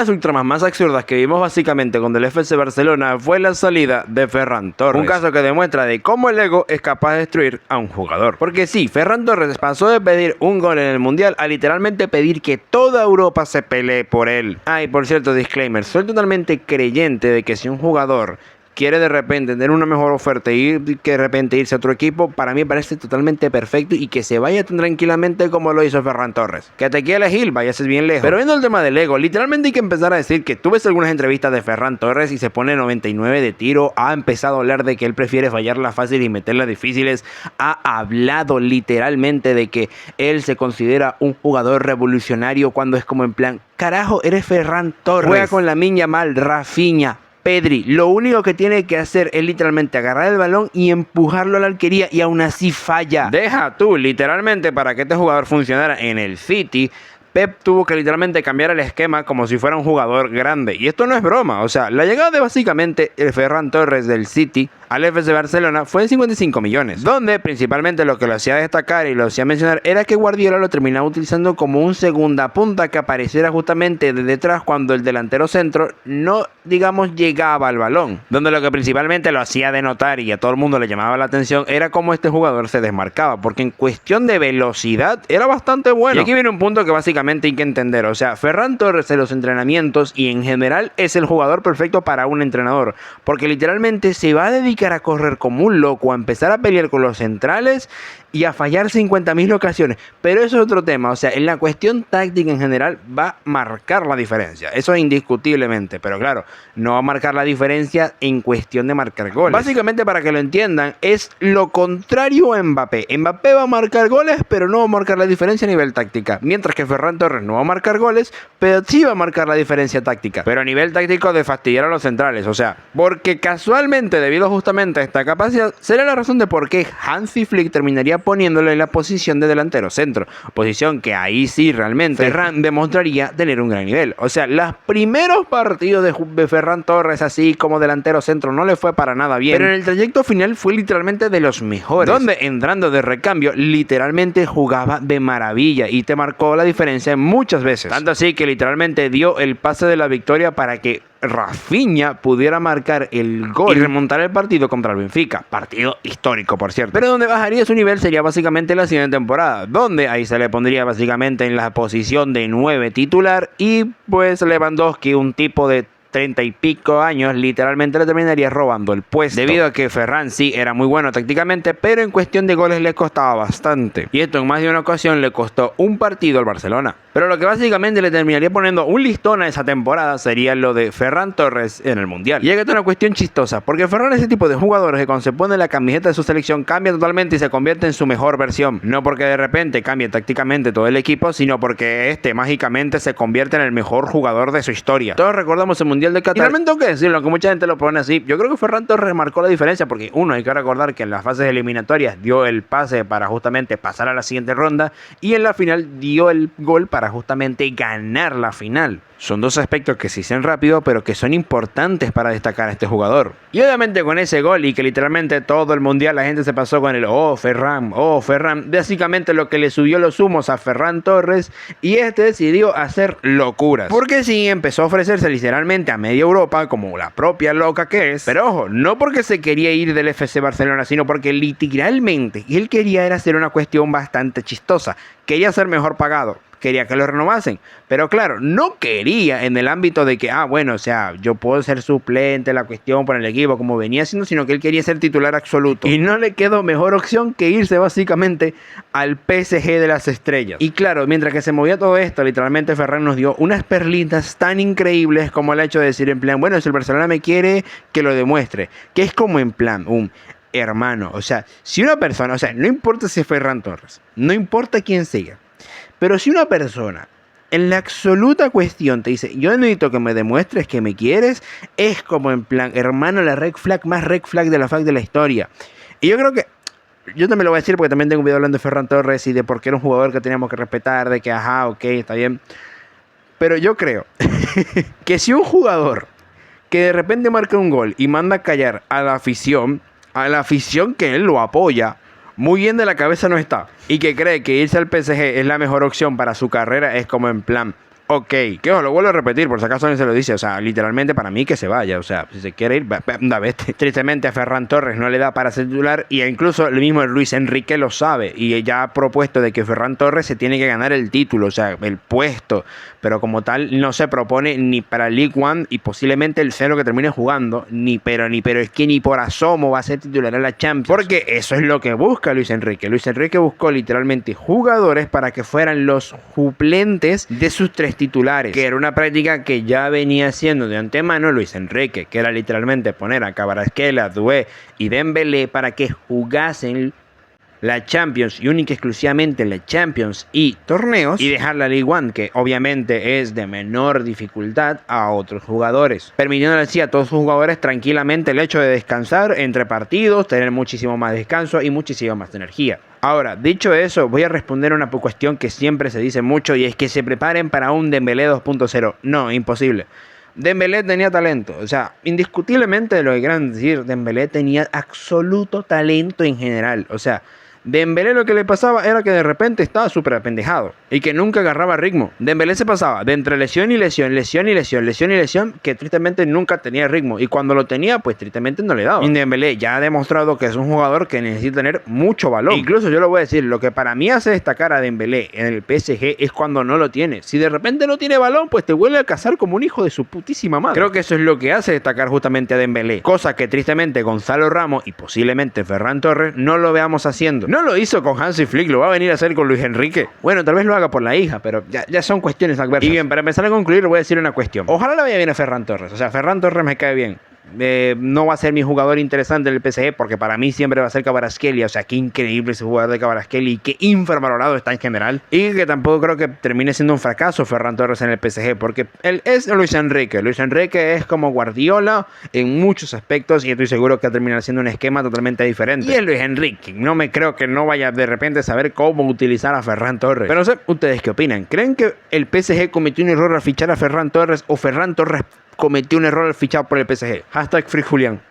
las ultramas más absurdas que vimos básicamente con el FC Barcelona fue la salida de Ferran Torres. Un caso que demuestra de cómo el ego es capaz de destruir a un jugador. Porque sí, Ferran Torres pasó de pedir un gol en el Mundial a literalmente pedir que toda Europa se pelee por él. Y por cierto, disclaimer, soy totalmente creyente de que si un jugador quiere de repente tener una mejor oferta y que de repente irse a otro equipo, para mí parece totalmente perfecto y que se vaya tan tranquilamente como lo hizo Ferran Torres. Que te quiera elegir, váyase bien lejos. Pero viendo el tema del ego, literalmente hay que empezar a decir que tú ves algunas entrevistas de Ferran Torres y se pone 99 de tiro, ha empezado a hablar de que él prefiere fallarlas fáciles y meterlas difíciles, ha hablado literalmente de que él se considera un jugador revolucionario cuando es como en plan, carajo, eres Ferran Torres, juega con Lamine Yamal, Rafinha, Pedri, lo único que tiene que hacer es literalmente agarrar el balón y empujarlo a la arquería y aún así falla. Deja tú, literalmente para que este jugador funcionara en el City, Pep tuvo que literalmente cambiar el esquema como si fuera un jugador grande. Y esto no es broma, o sea, la llegada de básicamente el Ferran Torres del City al FC Barcelona fue de 55 millones, donde principalmente lo que lo hacía destacar y lo hacía mencionar era que Guardiola lo terminaba utilizando como un segunda punta que apareciera justamente de detrás cuando el delantero centro no, digamos, llegaba al balón, donde lo que principalmente lo hacía denotar y a todo el mundo le llamaba la atención era cómo este jugador se desmarcaba, porque en cuestión de velocidad era bastante bueno. Y aquí viene un punto que básicamente hay que entender, o sea, Ferran Torres en los entrenamientos y en general es el jugador perfecto para un entrenador, porque literalmente se va a dedicar a correr como un loco, a empezar a pelear con los centrales y a fallar 50.000 ocasiones. Pero eso es otro tema, o sea, en la cuestión táctica en general va a marcar la diferencia, eso es indiscutiblemente, pero claro, no va a marcar la diferencia en cuestión de marcar goles. Básicamente, para que lo entiendan, es lo contrario a Mbappé. Mbappé va a marcar goles, pero no va a marcar la diferencia a nivel táctica, mientras que Ferran Torres no va a marcar goles, pero sí va a marcar la diferencia táctica, pero a nivel táctico de fastidiar a los centrales, o sea, porque casualmente, debido justamente a esta capacidad, será la razón de por qué Hansi Flick terminaría poniéndolo en la posición de delantero centro, posición que ahí sí realmente Ferran demostraría tener un gran nivel. O sea, los primeros partidos de Ferran Torres así como delantero centro no le fue para nada bien, pero en el trayecto final fue literalmente de los mejores, donde entrando de recambio literalmente jugaba de maravilla y te marcó la diferencia muchas veces, tanto así que literalmente dio el pase de la victoria para que Rafinha pudiera marcar el gol y remontar el partido contra el Benfica, partido histórico por cierto, pero donde bajaría su nivel sería básicamente la siguiente temporada, donde ahí se le pondría básicamente en la posición de 9 titular y pues Lewandowski, un tipo de 30 y pico años, literalmente le terminaría robando el puesto, debido a que Ferran sí era muy bueno tácticamente, pero en cuestión de goles le costaba bastante, y esto en más de una ocasión le costó un partido al Barcelona. Pero lo que básicamente le terminaría poniendo un listón a esa temporada sería lo de Ferran Torres en el Mundial. Y es que esto es una cuestión chistosa, porque Ferran es ese tipo de jugadores que cuando se pone la camiseta de su selección cambia totalmente y se convierte en su mejor versión, no porque de repente cambie tácticamente todo el equipo, sino porque este mágicamente se convierte en el mejor jugador de su historia. Todos recordamos el Mundial de Qatar. Y realmente tengo que decirlo, aunque mucha gente lo pone así, yo creo que Ferran Torres marcó la diferencia, porque uno, hay que recordar que en las fases eliminatorias dio el pase para justamente pasar a la siguiente ronda y en la final dio el gol para justamente ganar la final. Son dos aspectos que se dicen rápido, pero que son importantes para destacar a este jugador. Y obviamente con ese gol y que literalmente todo el mundial la gente se pasó con el oh Ferran, básicamente lo que le subió los humos a Ferran Torres, y este decidió hacer locuras. Porque sí, empezó a ofrecerse literalmente a media Europa como la propia loca que es. Pero ojo, no porque se quería ir del FC Barcelona, sino porque literalmente él quería era hacer una cuestión bastante chistosa. Quería ser mejor pagado, quería que lo renovasen, pero claro, no quería en el ámbito de que, bueno, o sea, yo puedo ser suplente, la cuestión por el equipo como venía siendo, sino que él quería ser titular absoluto. Y no le quedó mejor opción que irse básicamente al PSG de las estrellas. Y claro, mientras que se movía todo esto, literalmente Ferran nos dio unas perlitas tan increíbles como el hecho de decir en plan, bueno, si el Barcelona me quiere, que lo demuestre. Que es como en plan, hermano, o sea, si una persona, o sea, no importa si es Ferran Torres, no importa quién sea, pero si una persona en la absoluta cuestión te dice, yo necesito que me demuestres que me quieres, es como en plan, hermano, la red flag más red flag de la historia. Y yo creo que, yo también lo voy a decir porque también tengo un video hablando de Ferran Torres y de por qué era un jugador que teníamos que respetar, de que ok, está bien. Pero yo creo que si un jugador que de repente marca un gol y manda a callar a la afición que él lo apoya, muy bien de la cabeza no está, y que cree que irse al PSG es la mejor opción para su carrera, es como en plan, ok. Que os lo vuelvo a repetir, por si acaso no se lo dice. O sea, literalmente para mí que se vaya. O sea, si se quiere ir, una vez. Tristemente a Ferran Torres no le da para ser titular y incluso el mismo Luis Enrique lo sabe. Y ya ha propuesto de que Ferran Torres se tiene que ganar el título, o sea, el puesto. Pero como tal no se propone ni para League One y posiblemente el cero que termine jugando. Pero es que ni por asomo va a ser titular en la Champions. Porque eso es lo que busca Luis Enrique. Luis Enrique buscó literalmente jugadores para que fueran los suplentes de sus 3 titulares, que era una práctica que ya venía haciendo de antemano Luis Enrique, que era literalmente poner a Kvaratskhelia, Doué y Dembélé para que jugasen la Champions y única y exclusivamente la Champions y torneos, y dejar la League One, que obviamente es de menor dificultad, a otros jugadores, permitiéndole así a todos sus jugadores tranquilamente el hecho de descansar entre partidos, tener muchísimo más descanso y muchísima más energía. Ahora, dicho eso, voy a responder a una cuestión que siempre se dice mucho, y es que se preparen para un Dembélé 2.0. No, imposible. Dembélé tenía talento, o sea, indiscutiblemente lo que quieran decir, Dembélé tenía absoluto talento en general, o sea, Dembélé lo que le pasaba era que de repente estaba súper apendejado y que nunca agarraba ritmo. Dembélé se pasaba de entre lesión y lesión, lesión y lesión, lesión y lesión, que tristemente nunca tenía ritmo, y cuando lo tenía, pues tristemente no le daba. Y Dembélé ya ha demostrado que es un jugador que necesita tener mucho balón. Incluso yo lo voy a decir, lo que para mí hace destacar a Dembélé en el PSG es cuando no lo tiene. Si de repente no tiene balón, pues te vuelve a cazar como un hijo de su putísima madre. Creo que eso es lo que hace destacar justamente a Dembélé, cosa que tristemente Gonzalo Ramos y posiblemente Ferran Torres no lo veamos haciendo. No lo hizo con Hansi Flick, lo va a venir a hacer con Luis Enrique. Bueno, tal vez lo haga por la hija, pero ya son cuestiones adversas. Y bien, para empezar a concluir, voy a decir una cuestión. Ojalá le vaya bien a Ferran Torres. O sea, Ferran Torres me cae bien. No va a ser mi jugador interesante en el PSG, porque para mí siempre va a ser Kvaratskhelia. O sea, qué increíble ese jugador de Kvaratskhelia y qué infravalorado está en general. Y que tampoco creo que termine siendo un fracaso Ferran Torres en el PSG, porque él es Luis Enrique. Luis Enrique es como Guardiola en muchos aspectos, y estoy seguro que va a terminar siendo un esquema totalmente diferente. Y es Luis Enrique. No me creo que no vaya de repente saber cómo utilizar a Ferran Torres. Pero no sé, ¿ustedes qué opinan? ¿Creen que el PSG cometió un error al fichar a Ferran Torres, o Ferran Torres cometió un error al fichar por el PSG? #FreeJulián.